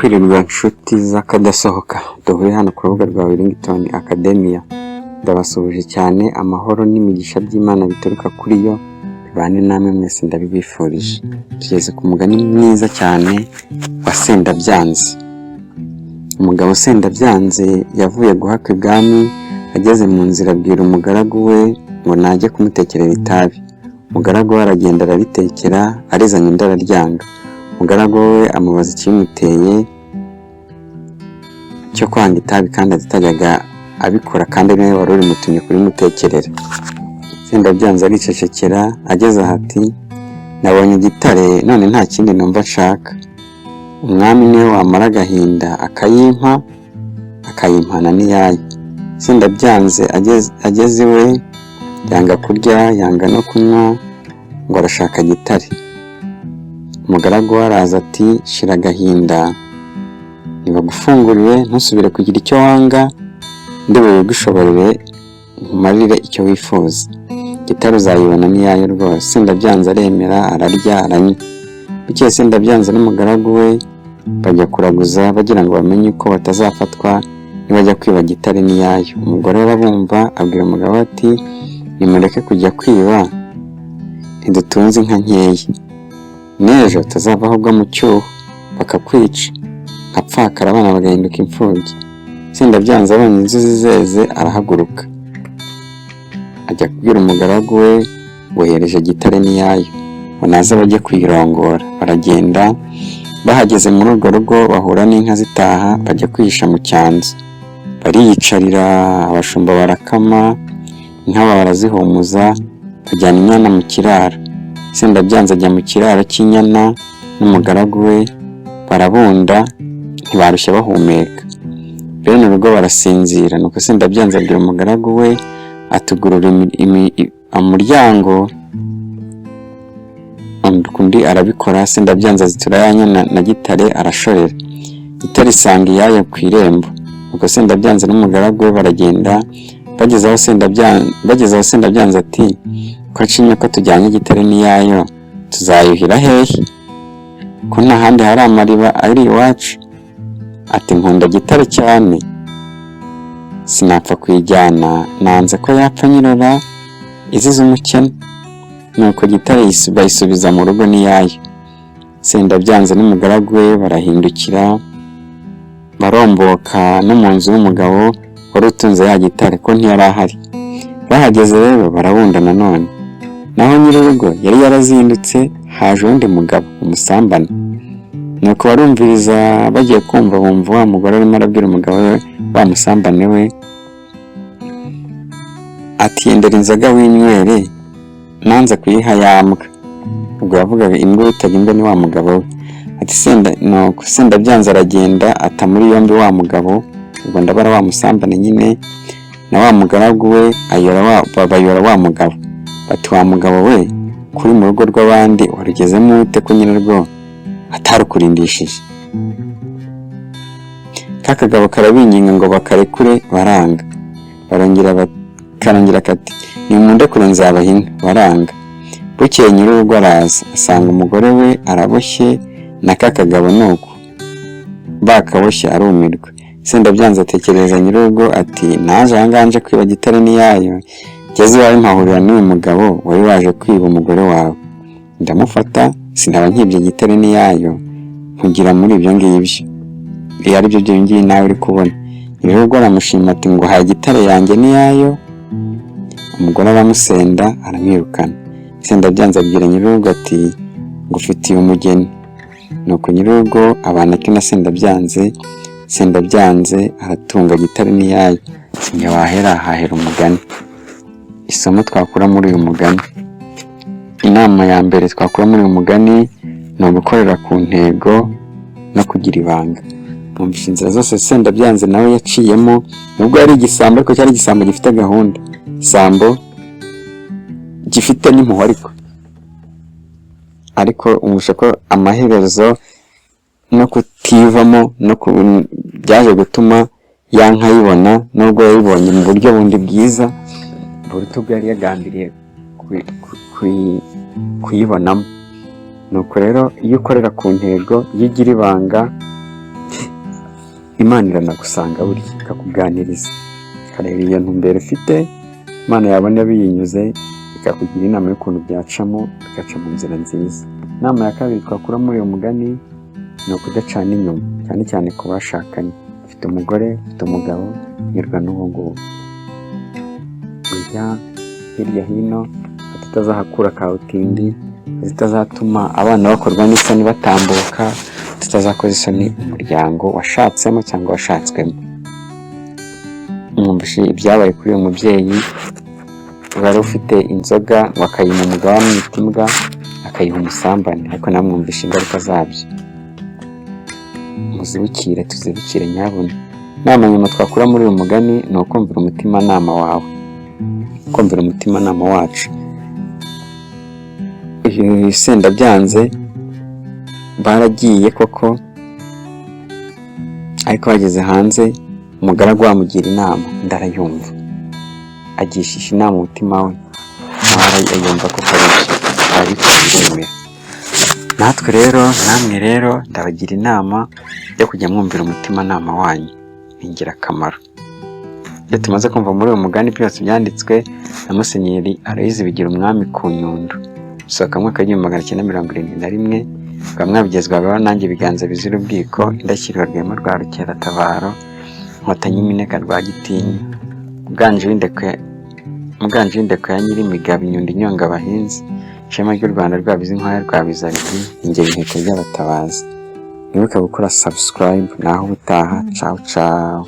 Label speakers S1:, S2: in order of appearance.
S1: kwirirwa nshuti z'akadasohoka duhuye hano ku rubuga rwa Wellington Academia. Ndabasuhuje cyane, amahoro n'imigisha by'Imana bituruka kuri yo bibane namwe mwese ndabibifurije. Tugeze ku mugani mwiza cyane wa Sendabyanze. Umugabo Sendabyanze yavuye guhaka ibwami, ageze mu nzira abwira umugaragu we ngo najye kumutekerera itabi. Umugaragu we aragenda araritekera, arizanye inda araryanga. Umugaragu we amubaza ikimuteye cyo kwanga itabi kandi atajyaga abikora kandi niwe wari urimutumye kurimutekerera. Sendabyanze aricecekera, ageze ahati nabonye igitare none nta kindi numva nshaka. Umwami niwe wamara agahinda akayimpana n'iyayo. Sendabyanze ageze iwe yanga kurya yanga no kunywa ngo arashaka gitare. Umugaragu we araza ati shira agahinda nibagufungurire ntusubire kugira icyo wanga, ndibuye gushoborere nkumarire icyo wifuza. Gitare uzayibona n'iyayo rwose. Sendabyanze aremera ararya aranywa. Bukeye Sendabyanze n'umugaragu we bajya kuraguza bagira ngo bamenye uko batazafatwa nibajya kwiba gitare n'iyayo. Umugore arabumva abwira umugabo ati nimureke kujya kwiba ntidutunze inka nkeya, n'ejo tuzava ahubwo mu cyuho bakakwica nkapfakara abana bagahinduka imfubyi. Sendabyanze abonye inzuzi zeze arahaguruka ajya kubwira umugaragu we wohereje gitare n'iyayo ngo naze bajye kwirongora. Baragenda, bahageze muri urwo rugo bahura n'inka zitaha, bajya kwihisha mu cyanzu. Bariyicarira, abashumba barakama, inka barazihumuza, bajyana inyana mu kiraro. Sendabyanze ajya mu kiraro cy'inyana n'umugaragu we, barabunda ntibarushya bahumeka. Bene urugo barasinzira, nuko Sendabyanze abwira umugaragu we atugurura umuryango, undi arabikora. Sendabyanze azitura ya nyana na gitare arashorera. Gitare isanga iyayo ku irembo, nuko Sendabyanze n'umugaragu we baragenda. Bageze aho Sendabyanze ati ko nshinye ko tujyanye gitare n'iyayo tuzayuhira hehe ko nta handi hari amariba ari iwacu? Ati nkunda gitare cyane sinapfa kuyijyana, nanze ko yapfa nyirora izize umukene. Nuko gitare bayisubiza mu rugo n'iyayo. Sendabyanze n'umugaragu we barahindukira baromboka no mu nzu y'umugabo wari utunze ya gitare ko ntiyari ahari. Bahageze rero barabunda nanone, naho nyir'urugo yari yarazindutse, haje undi mugabo umusambana. Nuko barumviriza, bagiye kumva bumva wa mugore arimo arabwira umugabo we wa musambane we ati yendera inzoga winywere nanze kuyiha yambwa. Ubwo yavugaga imbwa utaga imbwa ni wa mugabo we. Ati Sendabyanze aragenda ata muri yombi wa mugabo. Ubwo ndabara wa musambane nyine na wa mugaragu we bayora wa mugabo. Bati wa mugabo we kuri mu rugo rw'abandi warugezemo ute ko nyirarwo atarukurindishije? Kakagabo karabinginga ngo bakarekure baranga. Karangira kati nimunde kure nzabaha inka, baranga. Bukeye nyir'urugo araza asanga umugore we araboshye na kakagabo nuko bakaboshye arumirwa. Sendabyanze atekereza nyir'urugo ati naje ahanganje kwiba gitare n'iyayo, ngeze iwawe mpahurira n'uyu mugabo wari waje kwiba umugore wawe, ndamufata sinaba nkibye gitare n'iyayo nkugira muri ibyo ngibyo. Iyo ari byo byingiye nawe uri kubona. Nyir'urugo aramushima ati ngo haye gitare yanjye n'iyayo. Umugore aramusenda aramwirukana. Sendabyanze abwira nyir'urugo ati ngufitiye umugeni. Nuko nyir'urugo abana ke na Sendabyanze. Sendabyanze aratunga gitare n'iyayo. Ntiyawahera hahera umugani. Isomo twakura muri uyu mugani, inama ya mbere twakura muri uyu mugani ni ugukorera ku ntego no kugira ibanga. Numvise inzira zose Sendabyanze nawe yaciyemo, nubwo yari igisambo ariko cyari igisambo gifite gahunda, igisambo gifite n'impuhwe ariko umusha ko amaherezo no kutivamo no byaje gutuma ya nka yibona, nubwo yayibonye mu buryo bundi bwiza buruta ubwo yari yagambiriye kuyibonamo. Nuko rero iyo ukorera ku ntego, iyo ugira ibanga Imana iranagusanga burya ikakuganiriza, ikareba iyo ntumbero ufite, Imana yabona biyinyuze ikakugira inama y'ukuntu byacamo, bigaca mu nzira nziza. Inama ya kabiri twakura muri uyu mugani ni ukudacana inyuma, cyane cyane ku bashakanye. Ufite umugore, ufite umugabo, nyurwa n'uwo nguwo. Ujya hirya hino tutazahakura kabutindi, zitazatuma abana bakorwa n'isoni batambuka, tutazakoza isoni umuryango washatsemo cyangwa washatswemo. Mwumvishe ibyabaye kuri uyu mubyeyi wari ufite inzoga wakayiha umugabo amwita imbwa, akayiha umusambane, ariko namwumvishe ingaruka zabyo. Muzibukire, tuzibukire nyabuna. Inama nyuma twakura muri uyu mugani ni ukumvira umutimanama wawe, kumvira umutimanama wacu. Senda byanze baragiye koko, ariko bageze hanze umugaragu wamugira inama, ndarayumva, agishisha inama umutima we, nawe ayumva ko arabikora. Natwe rero, namwe rero, ndabagira inama yo kujya mwumvira umutimanama wanyu, ni ingirakamaro. Iyo tumaze kumva muri uyu mugani byose byanditswe na Musenyeri Aloys Bigirumwami ku Nyundo, bisohoka mu mwaka w'1971, bwa mwabigezwaho nanjye Biganza Bizira Ubwiko, Indashyikirwa Rwema rwa Rukeratabaro, Nkotanyi Minega rwa Gitinya, Muganje w'indekwe ya Nyirimigabo, Inyundo inyonga abahinzi, Ishema ry'u Rwanda rwabize inkwaya rwabiza bigwi, Ingeri inteko ry'abatabazi. Mwibuke gukora subscribe, naho ubutaha. Ciao ciao.